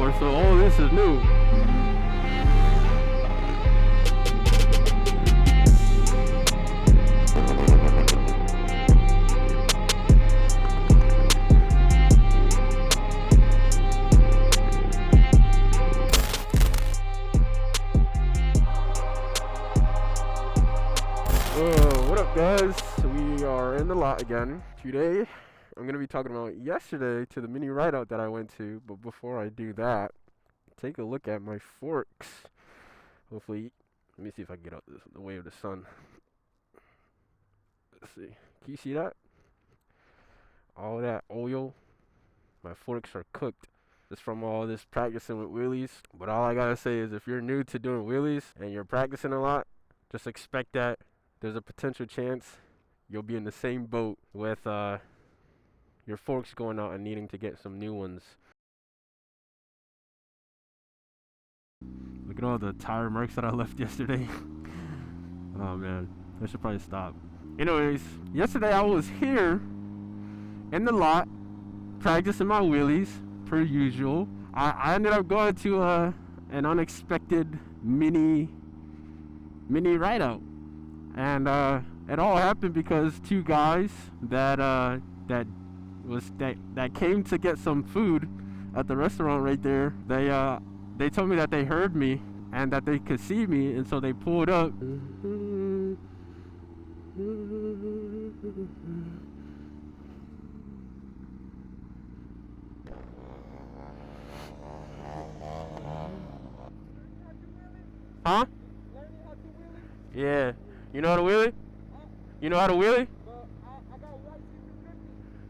before, so all this is new. What up, guys? We are in the lot again. Today, I'm going to be talking about yesterday to the mini Rideout that I went to. But before I do that, take a look at my forks. Hopefully, let me see if I can get out the way of the sun. Let's see. Can you see that? All that oil. My forks are cooked. Just from all this practicing with wheelies. But all I got to say is if you're new to doing wheelies and you're practicing a lot, just expect that there's a potential chance you'll be in the same boat with your forks going out and needing to get some new ones. Look at all the tire marks that I left yesterday. Oh man, I should probably stop. Anyways, yesterday I was here in the lot practicing my wheelies per usual. I ended up going to an unexpected mini Rideout. And it all happened because two guys that came to get some food at the restaurant right there. They told me that they heard me and that they could see me, and so they pulled up. Huh? Yeah. You know how to wheelie? You know how to wheelie?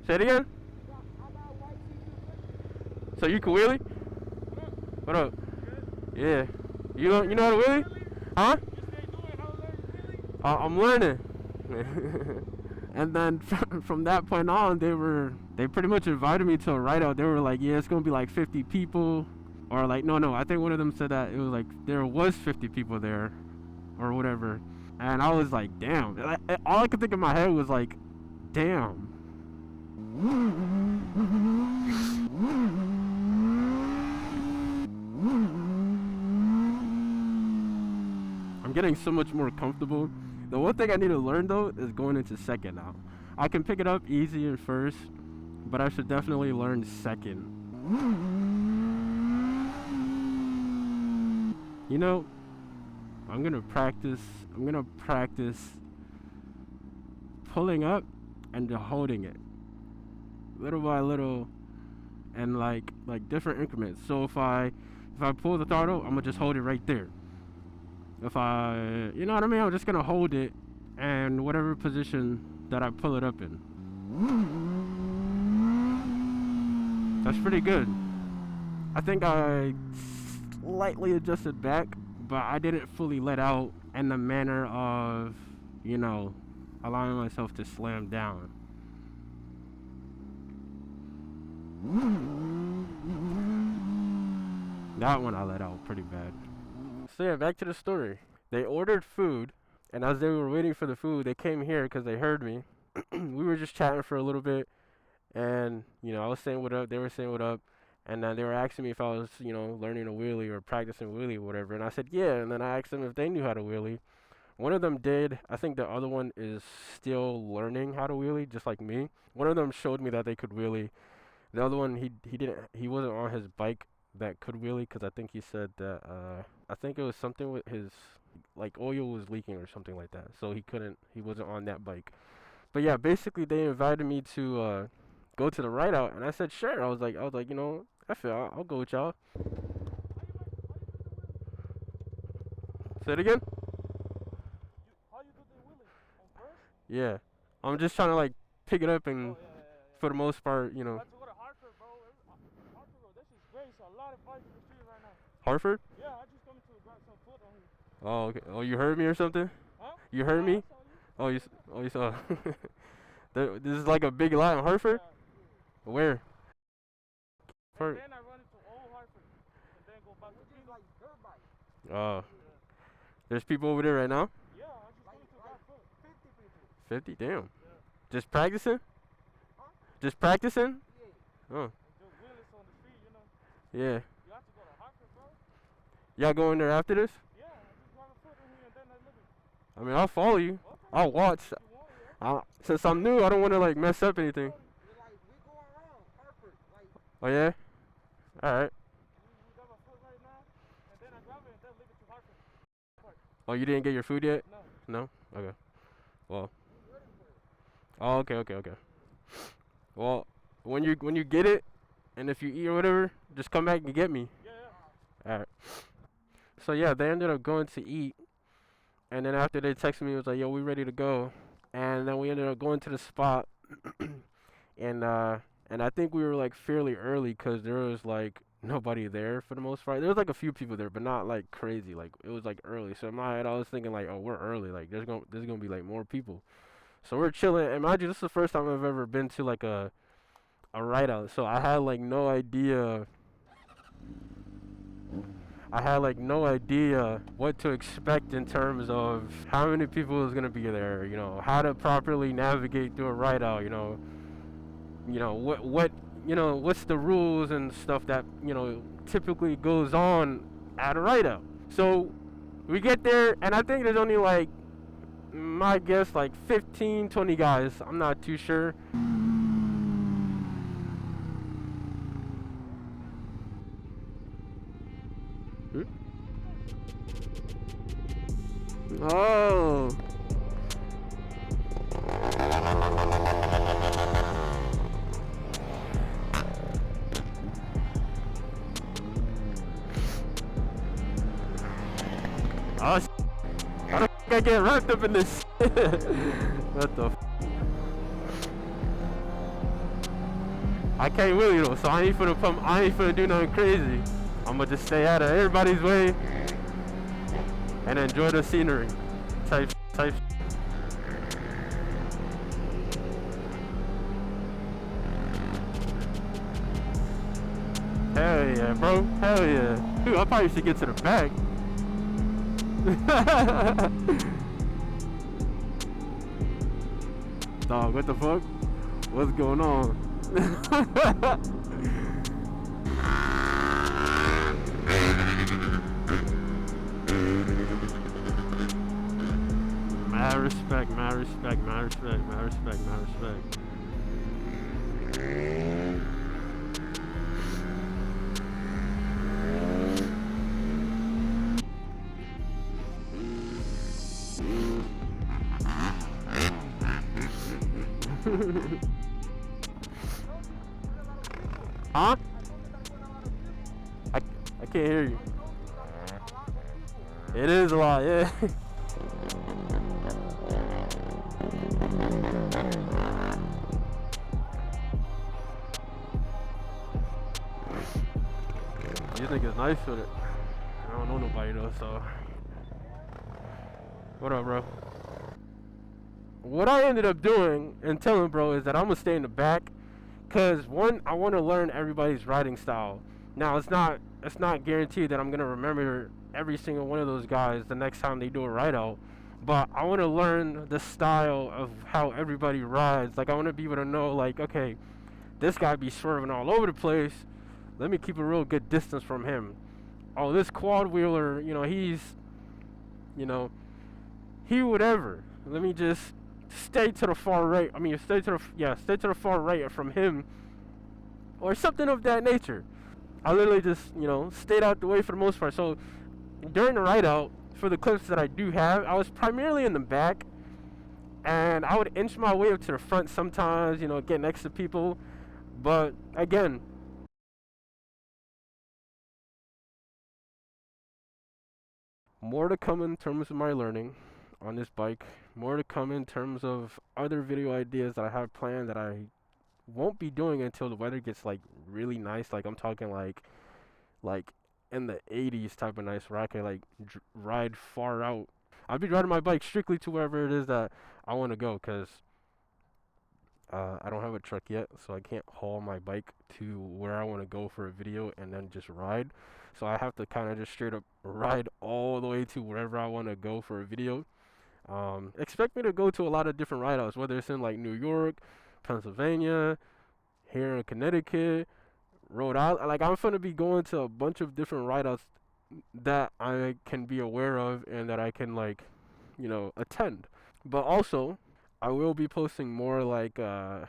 Say it again? So you can wheelie? What up? Yeah. You know how to wheelie? Huh? I'm learning. And then from that point on, they pretty much invited me to a Rideout. They were like, yeah, it's gonna be like 50 people, or like no, I think one of them said that it was like there was 50 people there, or whatever. And I was like, damn. All I could think in my head was like, damn. I'm getting so much more comfortable. The one thing I need to learn though is going into second now. I can pick it up easy in first, but I should definitely learn second. You know, I'm gonna practice pulling up and holding it little by little, and like different increments. So if I pull the throttle, I'm gonna just hold it right there. If you know what I mean, I'm just gonna hold it and whatever position that I pull it up in. That's pretty good. I think I slightly adjusted back, but I didn't fully let out in the manner of, you know, allowing myself to slam down. That one I let out pretty bad. So yeah, back to the story. They ordered food, and as they were waiting for the food, they came here because they heard me. We were just chatting for a little bit, and, you know, I was saying what up, they were saying what up. And then they were asking me if I was, you know, learning a wheelie or practicing wheelie or whatever. And I said, yeah. And then I asked them if they knew how to wheelie. One of them did. I think the other one is still learning how to wheelie, just like me. One of them showed me that they could wheelie. The other one, he wasn't on his bike that could wheelie, because I think he said that, I think it was something with his, like, oil was leaking or something like that. So he wasn't on that bike. But yeah, basically they invited me to, go to the Rideout, and I said sure. I was like, you know, I'll go with y'all. Say it again. How you do the wheelie? On first? Yeah, I'm just trying to like pick it up, and for the most part, you know. That's what a Hartford, bro. Hartford, bro. This is great. So a lot of bikes in the street right now. Hartford? Yeah, I just come to grab some food on here. Oh, okay. Oh, you heard me or something? Huh? You heard me? I saw you. You saw. This is like a big lot in Hartford. Yeah. Where? And then I run into Old Hartford, and then go back to like dirt bike. Oh. There's people over there right now? Yeah, I just wanted to grab food. 50 people. 50? Damn. Yeah. Just practicing? Huh? Just practicing? Yeah. Oh. And just wheelies on the street, you know. Yeah. You have to Y'all going there after this? Yeah, I just grab a foot in here and then I live it. I mean, I'll follow you. Okay. I'll watch. You want it, yeah? Since I'm new, I don't want to like mess up anything. Like, we go around Hartford. Like, Oh yeah. All right. we grab a foot right now, and then I grab it and then leave it to Hartford. Oh, you didn't get your food yet? No. No. Okay. Well. Oh, okay. Well, when you get it, and if you eat or whatever, just come back and get me. Yeah. All right. So yeah, they ended up going to eat, and then after they texted me, it was like, "Yo, we ready to go," and then we ended up going to the spot, and I think we were like fairly early because there was like nobody there for the most part. There was like a few people there, but not like crazy. Like it was like early, so in my head I was thinking like, "Oh, we're early. Like there's gonna be like more people." So we're chilling, and mind you, this is the first time I've ever been to like a Rideout. So I had like no idea. I had like no idea what to expect in terms of how many people is gonna be there. You know, how to properly navigate through a Rideout. What what's the rules and stuff that typically goes on at a Rideout. So we get there, and I think there's only like my guess like 15, 20 guys. I'm not too sure. Oh. Oh, how the f I get wrapped up in this? What the f? I can't with you though, so I ain't finna do nothing crazy. I'm gonna just stay out of everybody's way and enjoy the scenery. Type. Hell yeah, bro. Hell yeah. Dude, I probably should get to the back. Dog, what the fuck? What's going on? Mad respect. Huh? I can't hear you. It is a lot, yeah. You think it's nice with it? I don't know nobody though, so. What up, bro? What I ended up doing and telling bro is that I'm gonna stay in the back, cause one, I want to learn everybody's riding style. Now it's not guaranteed that I'm gonna remember every single one of those guys the next time they do a ride out, but I want to learn the style of how everybody rides. Like I want to be able to know, like, okay, this guy be swerving all over the place. Let me keep a real good distance from him. Oh, this quad wheeler, he's, he whatever. Let me just stay to the far right. I mean, stay to the far right from him, or something of that nature. I literally just, stayed out the way for the most part. So during the ride out, for the clips that I do have, I was primarily in the back, and I would inch my way up to the front sometimes, get next to people. But again, more to come in terms of my learning on this bike. More to come in terms of other video ideas that I have planned that I won't be doing until the weather gets like really nice. Like I'm talking like in the 80s type of nice, where I can like ride far out. I'll be riding my bike strictly to wherever it is that I want to go, because I don't have a truck yet, so I can't haul my bike to where I want to go for a video and then just ride. So I have to kind of just straight up ride all the way to wherever I want to go for a video. Expect me to go to a lot of different rideouts, whether it's in like New York, Pennsylvania, here in Connecticut, Rhode Island. Like I'm gonna be going to a bunch of different rideouts that I can be aware of and that I can like, attend. But also, I will be posting more like in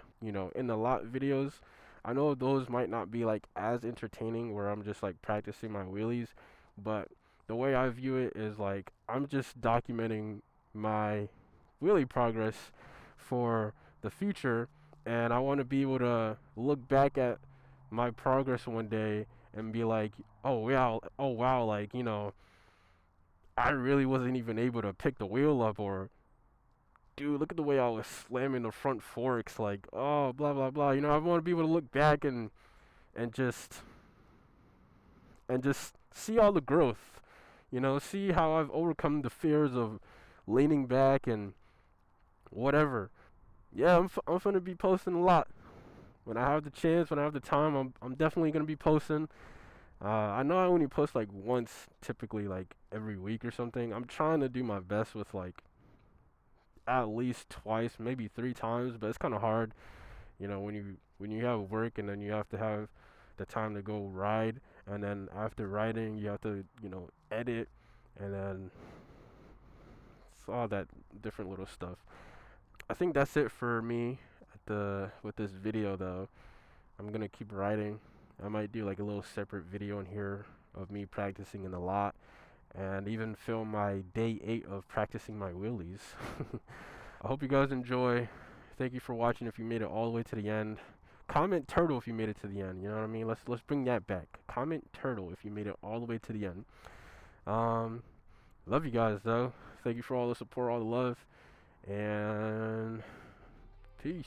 the lot videos. I know those might not be like as entertaining where I'm just like practicing my wheelies, but the way I view it is like I'm just documenting my wheelie progress for the future, and I want to be able to look back at my progress one day and be like, oh wow, like, I really wasn't even able to pick the wheel up, or dude, look at the way I was slamming the front forks, like, oh, blah blah blah. I want to be able to look back and just see all the growth. See how I've overcome the fears of leaning back and whatever. Yeah, I'm gonna be posting a lot when I have the chance, when I have the time. I'm definitely gonna be posting. I know I only post like once, typically like every week or something. I'm trying to do my best with like at least twice, maybe 3 times, but it's kind of hard, when you have work and then you have to have the time to go ride, and then after riding you have to edit, and then it's all that different little stuff. I think that's it for me with this video though. I'm gonna keep riding. I might do like a little separate video in here of me practicing in the lot, and even film my day 8 of practicing my wheelies. I hope you guys enjoy. Thank you for watching. If you made it all the way to the end, comment turtle if you made it to the end. You know what I mean? Let's bring that back. Comment turtle if you made it all the way to the end. Love you guys though. Thank you for all the support, all the love, and peace.